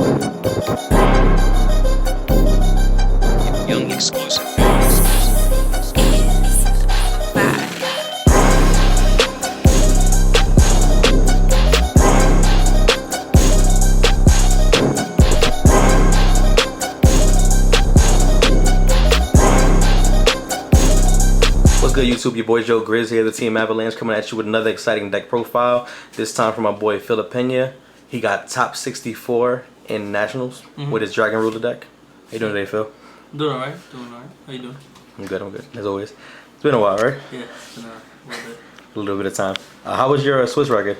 Young exclusive. What's good, YouTube? Your boy Joe Grizz here, the Team Avalanche, coming at you with another exciting deck profile. This time for my boy Phillip Pena. He got top 64 in Nationals with his Dragon Ruler deck. How you doing today, Phil? Doing alright, How you doing? I'm good, as always. It's been a while, right? Yeah, it's been a little bit. A little bit of time. How was your Swiss record?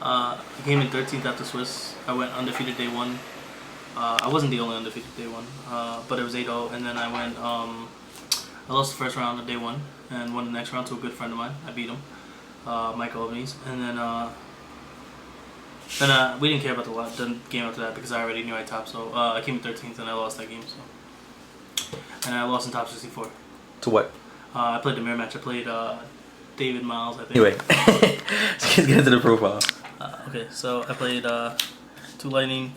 I came in 13th after Swiss. I went undefeated day one. I wasn't the only undefeated day one, but it was 8-0, and then I went, I lost the first round of day one, and won the next round to a good friend of mine. I beat him, Mike Albanese, and then we didn't care about the game after that because I already knew I topped, so I came in 13th and I lost that game, so. And I lost in top 64. To what? I played the mirror match. I played David Miles, I think. Anyway, let's get into the profile. Okay, so I played 2 Lightning.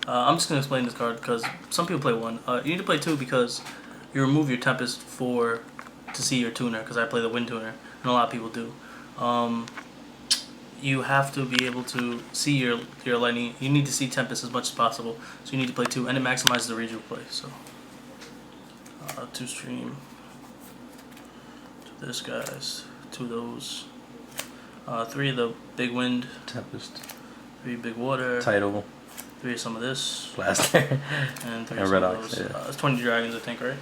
I'm just going to explain this card because some people play 1. You need to play 2 because you remove your Tempest to see your tuner, because I play the Wind tuner, and a lot of people do. You have to be able to see your Lightning. You need to see Tempest as much as possible, so you need to play 2, and it maximizes the rejuve play. So 2 stream to this, guys, 2 of those, 3 of the big Wind, Tempest, 3 big Water, Tidal, 3 of some of this, Blaster, and 3 and of Red some of Ox. those. Yeah. It's 20 dragons, I think, right?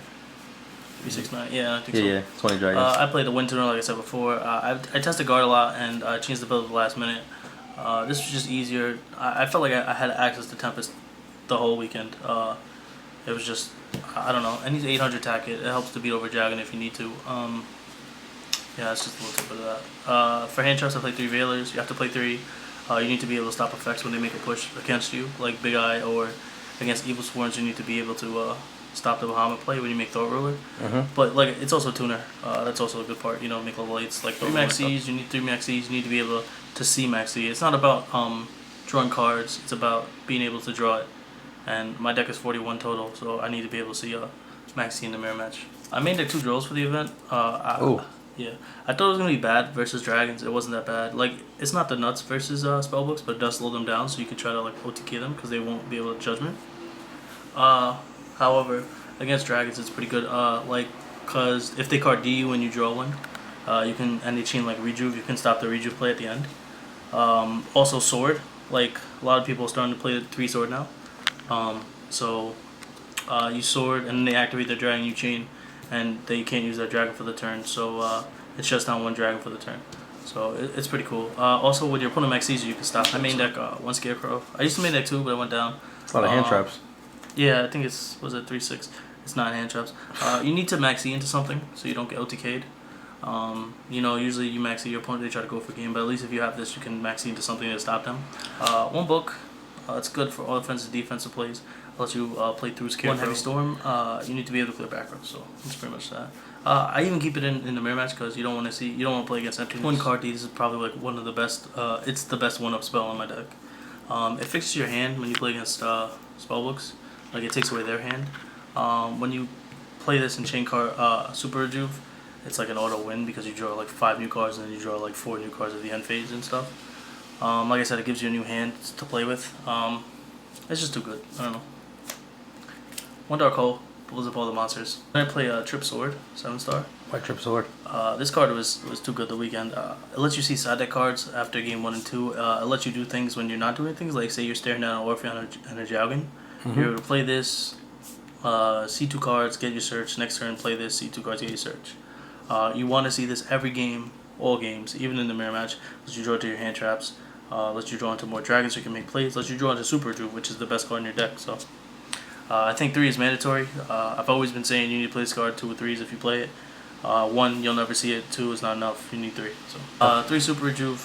3, 6, 9. Yeah, I think so. Yeah, 20 dragons. I played the Wind tuner, like I said before. I tested guard a lot, and I changed the build at the last minute. This was just easier. I felt like I had access to Tempest the whole weekend. It was just, I don't know. And he's 800 attack. It helps to beat over Dragon if you need to. Yeah, it's just a little tip of that. For hand traps, I played 3 Veilers. You have to play 3. You need to be able to stop effects when they make a push against you, like Big Eye, or against Evil Swarms. You need to be able to stop the Bahamut play when you make Thought Ruler. But like, it's also tuner. That's also a good part. You know, make level 8s like 3 Max Cs. You need 3 Max Cs. You need to be able to see Max C. It's not about drawing cards. It's about being able to draw it. And my deck is 41 total, so I need to be able to see Max C in the mirror match. I made deck 2 draws for the event. Yeah, I thought it was gonna be bad versus dragons. It wasn't that bad. Like, it's not the nuts versus spellbooks, but it does slow them down, so you can try to like OTK them because they won't be able to judgment. However, against dragons, it's pretty good. Like, cause if they card D you and you draw one, you can, and they chain like rejuve. You can stop the rejuve play at the end. Also sword. Like, a lot of people are starting to play the 3 sword now. So you sword and then they activate their dragon. You chain. And they can't use their dragon for the turn, so it shuts down 1 dragon for the turn. So it's pretty cool. Also, with your opponent Max Caesar, you can stop. I main deck 1 Scarecrow. I used to main deck 2, but I went down. It's a lot of hand traps. Yeah, I think was it 3/6? It's 9 hand traps. You need to Max E into something so you don't get OTK'd. You know, usually you Max E your opponent, they try to go for game, but at least if you have this, you can Max E into something to stop them. 1 book. It's good for all offensive defensive plays. Lets you play through Scarecrow. 1 Heavy Storm, you need to be able to clear back row, so that's pretty much that. I even keep it in the mirror match because you don't want to play against empty. 1 card D, this is probably like one of the best, it's the best 1-up spell on my deck. It fixes your hand when you play against spellbooks, like it takes away their hand. When you play this in chain card Super Rejuve, it's like an auto win because you draw like 5 new cards and then you draw like 4 new cards at the end phase and stuff. Like I said, it gives you a new hand to play with. It's just too good. I don't know. 1 Dark Hole pulls up all the monsters. Then I play Trip Sword, 7-star. Why Trip Sword? This card was too good the weekend. It lets you see side deck cards after game 1 and 2. It lets you do things when you're not doing things, like say you're staring down an Orpheon and a Jowgen. You're able to play this, see 2 cards, get your search. Next turn, play this, see 2 cards, get your search. You want to see this every game, all games, even in the mirror match. Lets you draw to your hand traps. Lets you draw into more dragons so you can make plays. Lets you draw into Super Rejuve, which is the best card in your deck. So I think 3 is mandatory. I've always been saying you need to play this card 2 or 3s if you play it. 1, you'll never see it. 2 is not enough. You need 3. So 3 Super Rejuve.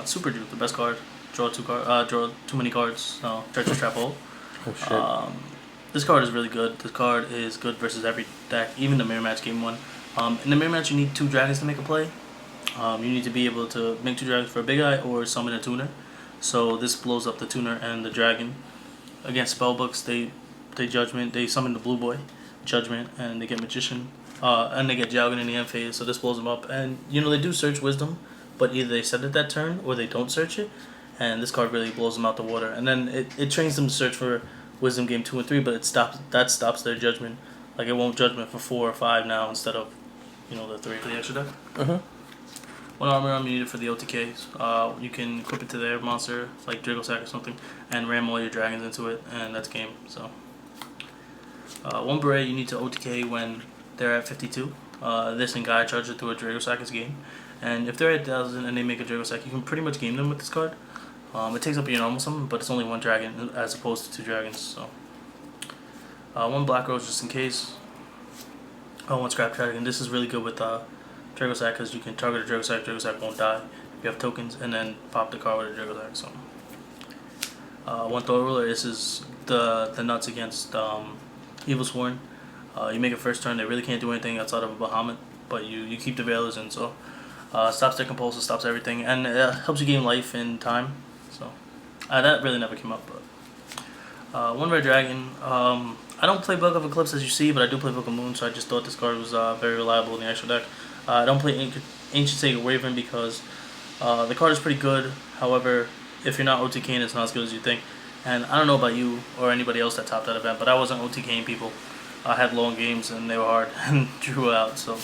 Super Rejuve, the best card. Draw 2 cards. Draw too many cards. No, Treacherous Trap Hole. Oh shit. This card is really good. This card is good versus every deck, even the mirror match game 1. In the mirror match, you need 2 dragons to make a play. You need to be able to make 2 dragons for a Big Eye or summon a tuner. So this blows up the tuner and the dragon. against spellbooks, they judgment, they summon the blue boy, judgment, and they get magician, and they get Jowgen in the end phase. So this blows them up, and they do search wisdom, but either they set it that turn or they don't search it, and this card really blows them out the water. And then it trains them to search for wisdom game 2 and 3, but it stops their judgment. Like it won't judgment for 4 or 5 now instead of the 3 for the extra deck. One armor you need it for the OTKs. You can equip it to their monster, like Drago Sack or something, and ram all your dragons into it, and that's game. So, one beret you need to OTK when they're at 52. This and Gaia Charger through a Drago Sack is game. And if they're at 1000 and they make a Drago Sack, you can pretty much game them with this card. It takes up your normal summon, but it's only 1 dragon as opposed to 2 dragons. So, one Black Rose just in case. One Scrap Dragon. This is really good with Drago Sack because you can target a Drago Sack won't die if you have tokens, and then pop the card with a Drago Sack. So, one Throw Ruler. This is the nuts against Evil Sworn. You make it first turn, they really can't do anything outside of a Bahamut, but you keep the Veilers in, so stops their Compulsor, stops everything, and helps you gain life in time. So that really never came up. But one Red Dragon. I don't play Book of Eclipse as you see, but I do play Book of Moon, so I just thought this card was very reliable in the extra deck. I don't play Ancient Sacred Wyvern because the card is pretty good. However, if you're not OTKing, it's not as good as you think. And I don't know about you or anybody else that topped that event, but I wasn't OTKing people. I had long games and they were hard and drew out. So,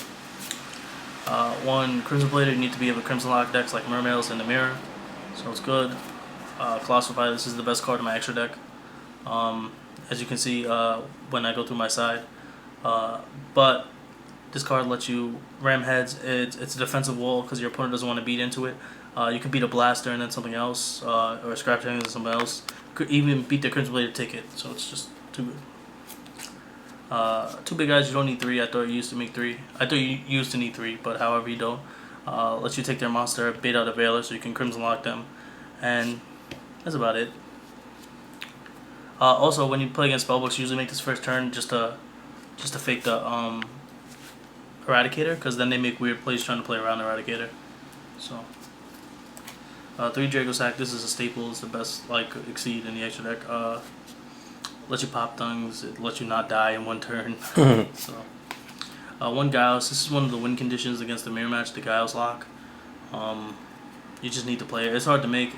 one Crimson Blader, you need to be able to Crimson Lock decks like Mermails and the Mirror. So it's good. Colossal Fire, this is the best card in my extra deck. As you can see when I go through my side. But this card lets you ram heads. It's a defensive wall because your opponent doesn't want to beat into it. You can beat a Blaster and then something else, or a Scrap Dragon and something else. Could even beat the Crimson Blade ticket, so it's just too good. 2 big guys, you don't need 3. I thought you used to make 3. I thought you used to need 3, but however you don't. Lets you take their monster, bait out a Veiler so you can Crimson Lock them, and that's about it. Also, when you play against spellbooks, you usually make this first turn just to fake the Eradicator, because then they make weird plays trying to play around the Eradicator. So, 3 Drago Sack. This is a staple. It's the best Exceed in the extra deck. Lets you pop things. It lets you not die in 1 turn. So, 1 Gaius. This is one of the win conditions against the mirror match. The Gaius lock. You just need to play it. It's hard to make,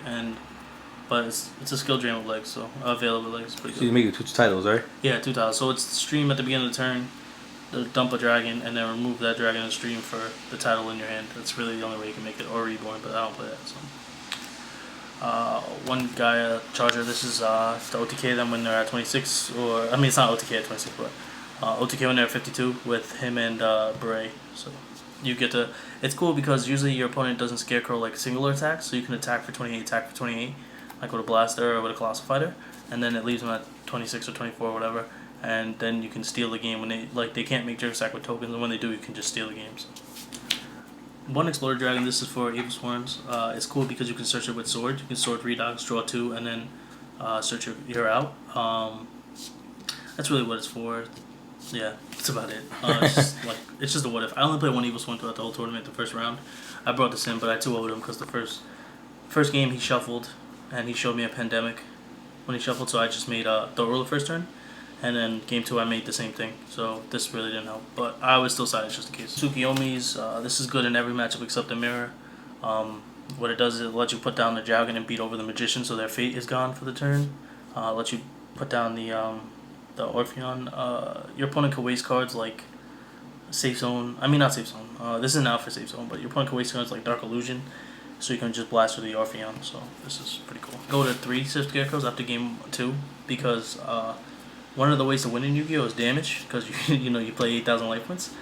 but it's a skill drain with legs, so available legs. Pretty good. So you make it 2 titles, right? Yeah, 2 titles. So it's stream at the beginning of the turn, dump a dragon, and then remove that dragon and stream for the title in your hand. That's really the only way you can make it, or Reborn, but I don't play that. So, 1 Gaia Charger. This is to OTK them when they're at 26, or I mean it's not OTK at 26, but OTK when they're at 52 with him and Beret. So you get to. It's cool because usually your opponent doesn't Scarecrow like singular attacks, so you can attack for 28, attack for 28. Like with a Blaster or with a Colossal Fighter, and then it leaves them at 26 or 24 or whatever, and then you can steal the game when they can't make Drago Sack with tokens, and when they do, you can just steal the games. 1 Explorer Dragon. This is for Evil Swarms. It's cool because you can search it with Sword. You can Sword Redox, draw 2, and then search your out. That's really what it's for. Yeah, that's about it. It's just a what if. I only played 1 Evil Swarm throughout the whole tournament. The first round, I brought this in, but I 2-0'd him because the first game he shuffled. And he showed me a Pandemic when he shuffled, so I just made a Throw Ruler first turn. And then game 2 I made the same thing, so this really didn't help. But I was still sided just in case. Tsukiyomi's, this is good in every matchup except the Mirror. What it does is it lets you put down the Jowgen and beat over the Magician, so their fate is gone for the turn. Lets you put down the Orpheon. Your opponent can waste cards like Safe Zone. I mean not Safe Zone. This isn't out for Safe Zone, but your opponent can waste cards like Dark Illusion. So you can just blast with the Orpheon, so this is pretty cool. Go to 3 Sith Scarecrows after game 2, because one of the ways to win in Yu-Gi-Oh! Is damage, because you play 8,000 life points.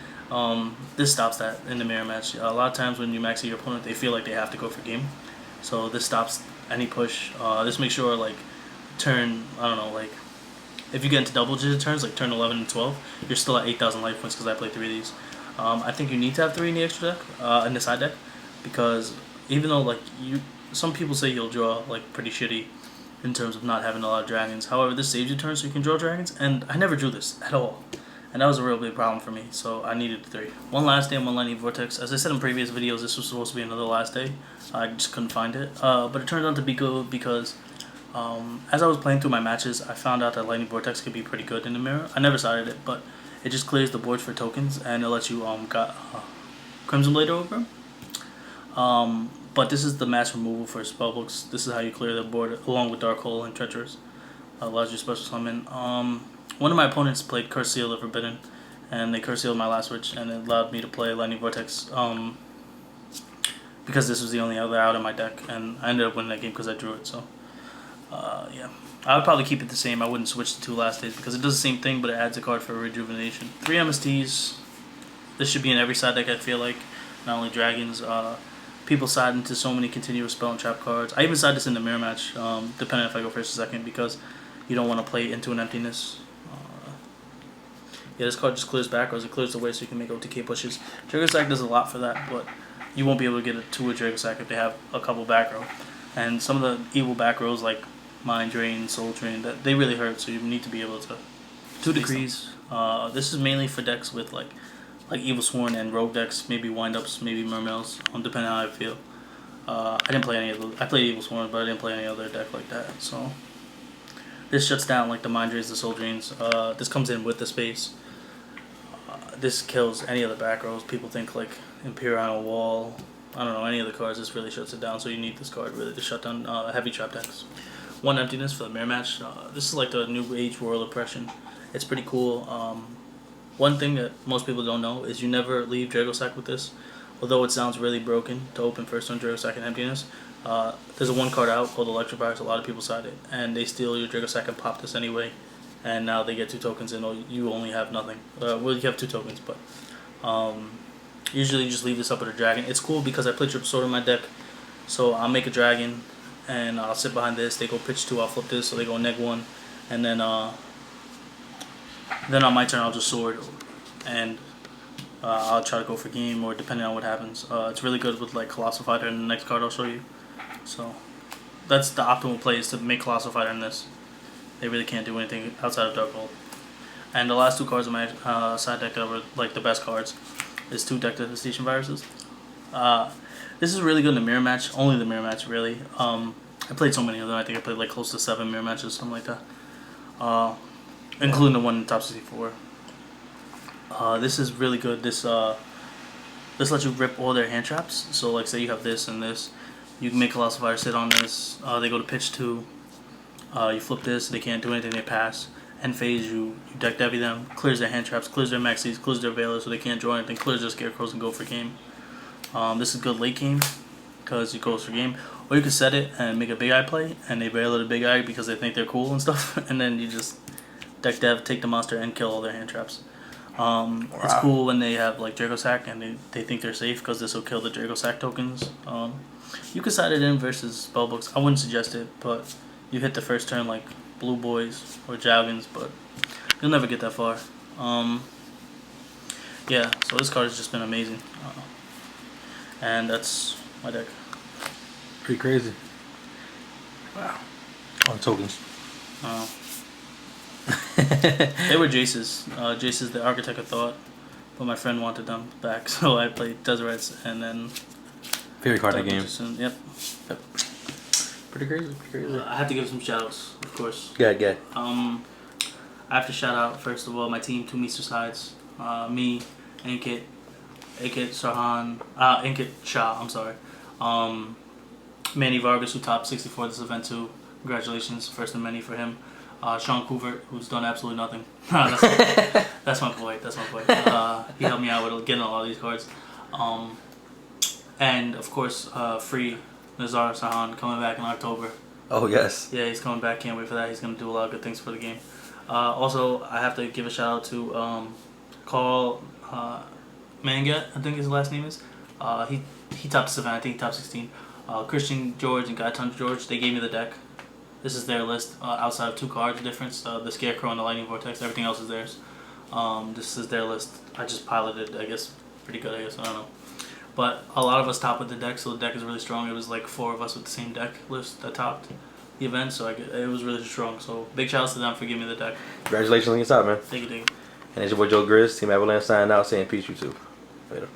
This stops that in the mirror match. A lot of times when you max your opponent, they feel like they have to go for game. So this stops any push. This makes sure turn, I don't know, if you get into double digit turns, like turn 11 and 12, you're still at 8,000 life points because I play 3 of these. I think you need to have 3 in the extra deck, in the side deck, because even though some people say you'll draw pretty shitty in terms of not having a lot of dragons. However, this saves you turns so you can draw dragons, and I never drew this at all. And that was a real big problem for me, so I needed 3. 1 Last Day and 1 Lightning Vortex. As I said in previous videos, this was supposed to be another Last Day. I just couldn't find it. But it turned out to be good because As I was playing through my matches, I found out that Lightning Vortex could be pretty good in the mirror. I never sided it, but it just clears the board for tokens, and it lets you got Crimson Blade over. But this is the mass removal for spellbooks. This is how you clear the board along with Dark Hole and Treacherous. Allows you special summon. One of my opponents played Curse Seal the Forbidden, and they Curse Sealed my last switch, and it allowed me to play Lightning Vortex. Because this was the only other out in my deck, and I ended up winning that game because I drew it. So, yeah, I would probably keep it the same. I wouldn't switch the 2 last days because it does the same thing, but it adds a card for rejuvenation. 3 MSTs. This should be in every side deck. I feel like, not only dragons. People side into so many continuous spell and trap cards. I even side this in the mirror match, depending if I go first or second, because you don't want to play into an emptiness. Yeah, this card just clears backwards. It clears the way so you can make OTK pushes. Drago Sack does a lot for that, but you won't be able to get it to a Drago Sack if they have a couple back row. And some of the evil back rows like Mind Drain, Soul Drain, that they really hurt, so you need to be able to 2 Decrees. This is mainly for decks with like Evil Sworn and Rogue decks, maybe Wind-Ups, maybe Mermails, depending on how I feel. I didn't play any of those. I played Evil Sworn, but I didn't play any other deck like that. So this shuts down like the Mind Drains, the Soul Drains. This comes in with the space. This kills any of the back rows. People think like Imperial Wall, I don't know, any of the cards. This really shuts it down, so you need this card really to shut down heavy trap decks. 1 Emptiness for the mirror match. This is like the New Age Royal Oppression. It's pretty cool. One thing that most people don't know is you never leave Drago Sack with this. Although it sounds really broken to open first on Drago Sack and Emptiness, there's a 1 card out called Electrifiers. A lot of people side it, and they steal your Drago Sack and pop this anyway. And now they get 2 tokens, and you only have nothing. Well, you have 2 tokens, but usually you just leave this up with a dragon. It's cool because I play Triple Sword in my deck, so I'll make a dragon, and I'll sit behind this. They go pitch 2, I'll flip this, so they go -1, and then on my turn I'll just sword, and I'll try to go for game, or depending on what happens. It's really good with like Colossal Fighter and the next card I'll show you. So that's the optimal play, is to make Colossal Fighter in this. They really can't do anything outside of Dark Hole. And the last 2 cards in my side deck that were like the best cards is 2 Deck Devastation Viruses. This is really good in the mirror match. Only the mirror match, really. I played so many of them. I think I played like close to 7 mirror matches, something like that. Including the one in top 64. This is really good. This lets you rip all their hand traps. So like say you have this and this, you can make Colossal Fire sit on this. They go to pitch 2. You flip this, they can't do anything, they pass. End phase, you deck Devi them, clears their hand traps, clears their maxis, clears their Veilers so they can't draw anything, clears their Scarecrows and go for game. This is good late game because it goes for game. Or you can set it and make a big eye play, and they Veiler the big eye because they think they're cool and stuff, and then you just deck Dev, take the monster, and kill all their hand traps. Wow. It's cool when they have like Drago Sack and they think they're safe because this will kill the Drago Sack tokens. You can side it in versus spellbooks. I wouldn't suggest it, but you hit the first turn like Blue Boys or Jalgans, but you'll never get that far. Yeah, so this card has just been amazing. And that's my deck. Pretty crazy. Wow. On tokens. They were Jace's. Jace's the Architect of Thought, but my friend wanted them back, so I played Deserets and then... Favorite card in the game. Yep. Pretty crazy, pretty crazy. I have to give some shoutouts, of course. Yeah. I have to shout out, first of all, my team, 2 Mr. Sides. Me, Inkit Sahan, Inkit Shah, I'm sorry. Manny Vargas, who topped 64 this event too. Congratulations, first and many for him. Sean Couvert, who's done absolutely nothing. That's my boy. He helped me out with getting a lot of these cards. And of course, free Nazar Sahan coming back in October. Oh yes. Yeah, he's coming back. Can't wait for that. He's gonna do a lot of good things for the game. Also, I have to give a shout out to Carl Mangat, I think his last name is. He topped 7. I think he topped 16. Christian George and Gaitan George, they gave me the deck. This is their list outside of 2 cards difference, the Scarecrow and the Lightning Vortex. Everything else is theirs. This is their list. I just piloted, I guess, pretty good, I guess. I don't know. But a lot of us top with the deck, so the deck is really strong. It was like 4 of us with the same deck list that topped the event, so it was really strong. So big shout outs to them for giving me the deck. Congratulations on your top, man. Thank you. And it's your boy Joe Grizz, Team Avalanche signing out, saying peace, you too. Later.